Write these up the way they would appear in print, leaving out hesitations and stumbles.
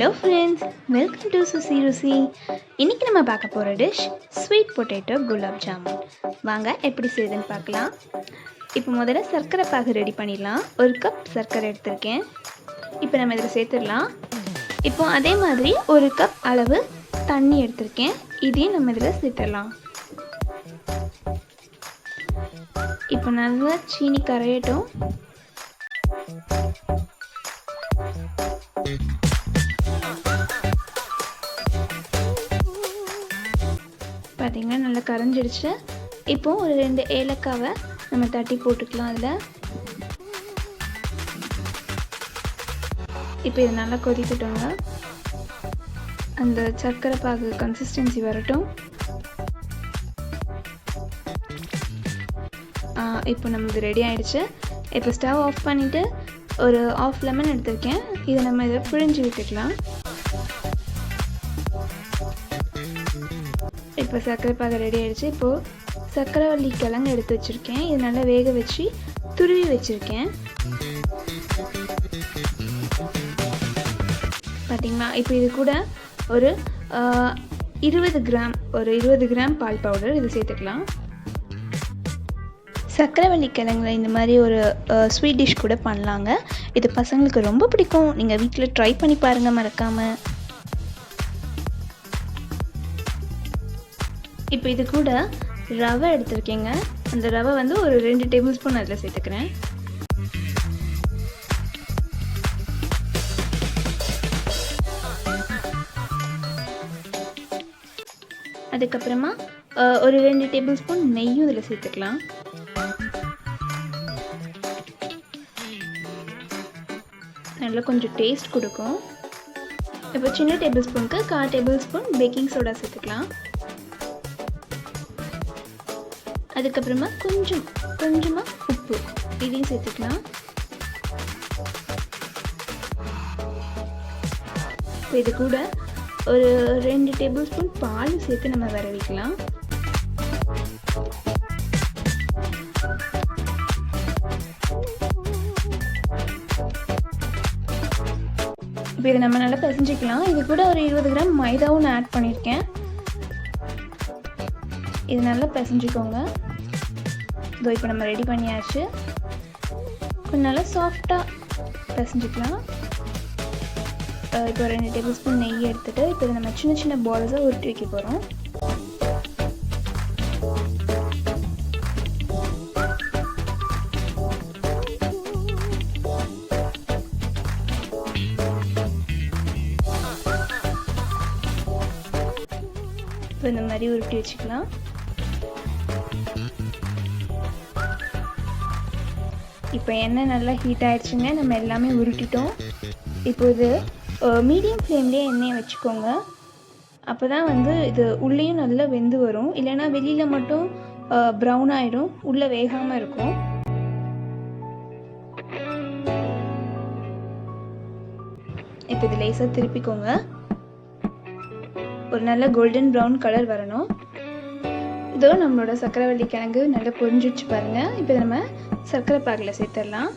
Hello friends, welcome to Susi Rusi. இன்னைக்கு நம்ம பார்க்க போற dish sweet potato gulab jamun. வாங்க எப்படி செய்யுதுன்னு பார்க்கலாம். இப்போ முதல்ல சர்க்கரை பாகு ரெடி பண்ணிடலாம். 1 கப் சர்க்கரை எடுத்திருக்கேன். இப்போ நம்ம இதில் சேர்த்துடலாம். இப்போ அதே மாதிரி 1 கப் அளவு தண்ணி எடுத்திருக்கேன். இதையும் நம்ம இதில் சேர்த்துடலாம். இப்போ நல்லா சீனி கரையட்டும். பார்த்தீங்கன்னா நல்லா கரைஞ்சிடுச்சு. இப்போ ஒரு 2 ஏலக்காவை நம்ம தட்டி போட்டுக்கலாம் அதில். இப்போ இது நல்லா கொதிக்கட்டுங்க. அந்த சர்க்கரை பாகு கன்சிஸ்டன்சி வரட்டும். இப்போ நமக்கு ரெடி ஆகிடுச்சு. இப்போ ஸ்டவ் ஆஃப் பண்ணிவிட்டு ஒரு 1/2 லெமன் எடுத்திருக்கேன். இதை நம்ம இதை பிழிஞ்சு விட்டுக்கலாம். இப்போ சர்க்கரை பாகு ரெடி ஆகிடுச்சு. இப்போது சர்க்கரைவள்ளி கிழங்கு எடுத்து வச்சுருக்கேன். இது நல்லா வேக வச்சு துருவி வச்சுருக்கேன். பார்த்திங்களா? இப்போ இது கூட ஒரு 20 கிராம் பால் பவுடர் இது சேர்த்துக்கலாம். சர்க்கரைவள்ளி கிழங்குல இந்த மாதிரி ஒரு ஸ்வீட் டிஷ் கூட பண்ணலாங்க. இது பசங்களுக்கு ரொம்ப பிடிக்கும். நீங்கள் வீட்டில் ட்ரை பண்ணி பாருங்கள் மறக்காமல். இப்போ இது கூட ரவை எடுத்துருக்கேங்க. அந்த ரவை வந்து ஒரு 2 டேபிள் ஸ்பூன் அதில் சேர்த்துக்கிறேன். அதுக்கப்புறமா ஒரு 2 டேபிள் ஸ்பூன் நெய்யும் இதில் சேர்த்துக்கலாம். நல்லா கொஞ்சம் டேஸ்ட் கொடுக்கும். இப்போ சின்ன டேபிள் ஸ்பூனுக்கு 1/4 டேபிள் ஸ்பூன் பேக்கிங் சோடா சேர்த்துக்கலாம். அதுக்கப்புறமா கொஞ்சமாக உப்பு இதையும் சேர்த்துக்கலாம். இப்போ இது கூட ஒரு 2 டேபிள் ஸ்பூன் பால் சேர்த்து நம்ம வரவிக்கலாம். இப்போ இதை நம்ம நல்லா பிசைஞ்சிக்கலாம். இது கூட ஒரு 20 கிராம் மைதாவும் நான் ஆட் பண்ணியிருக்கேன். இது நல்லா பிசைஞ்சிக்கோங்க. இதோ இப்போ நம்ம ரெடி பண்ணியாச்சு. கொஞ்சம் நல்லா சாஃப்டாக பிசைஞ்சிக்கலாம். இப்போ 2 டேபிள் ஸ்பூன் நெய் எடுத்துகிட்டு இப்போ இதை நம்ம சின்ன சின்ன பால்ஸாக உருட்டி வைக்க போகிறோம். இப்போ இந்த மாதிரி உருட்டி வச்சுக்கலாம். இப்போ எண்ணெய் நல்லா ஹீட் ஆகிடுச்சுங்க. நம்ம எல்லாமே உருட்டிட்டோம். இப்போ இது மீடியம் ஃப்ளேம்லேயே எண்ணெயை வச்சுக்கோங்க. அப்போ தான் வந்து இது உள்ளேயும் நல்லா வெந்து வரும். இல்லைன்னா வெளியில் மட்டும் ப்ரௌன் ஆகிடும், உள்ளே வேகாமல் இருக்கும். இப்போ இது லேசாக திருப்பிக்கோங்க. ஒரு நல்ல கோல்டன் ப்ரௌன் கலர் வரணும். இதோ நம்மளோட சர்க்கரைவள்ளி கிழங்கு நல்லா பொரிஞ்சிடுச்சு பாருங்கள். இப்போ நம்ம சர்க்கரை பாகில் சேர்த்துடலாம்.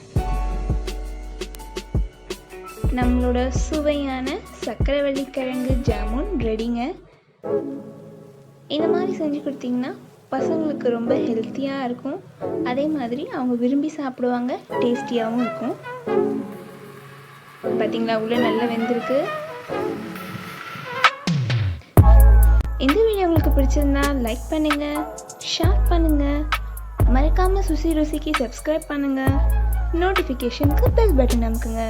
நம்மளோட சுவையான சர்க்கரைவள்ளி கிழங்கு ஜாமுன் ரெடிங்க. இந்த மாதிரி செஞ்சு கொடுத்தீங்கன்னா பசங்களுக்கு ரொம்ப ஹெல்த்தியாக இருக்கும். அதே மாதிரி அவங்க விரும்பி சாப்பிடுவாங்க. டேஸ்டியாகவும் இருக்கும். பார்த்தீங்களா, உள்ளே நல்லா வெந்திருக்கு. இந்த வீடியோ உங்களுக்கு பிடிச்சிருந்தா லைக் பண்ணுங்க, ஷேர் பண்ணுங்க, மறக்காம சுசி ருசிக்கு சப்ஸ்கிரைப் பண்ணுங்க, நோட்டிஃபிகேஷனுக்கு பெல் பட்டன் அமுக்குங்க.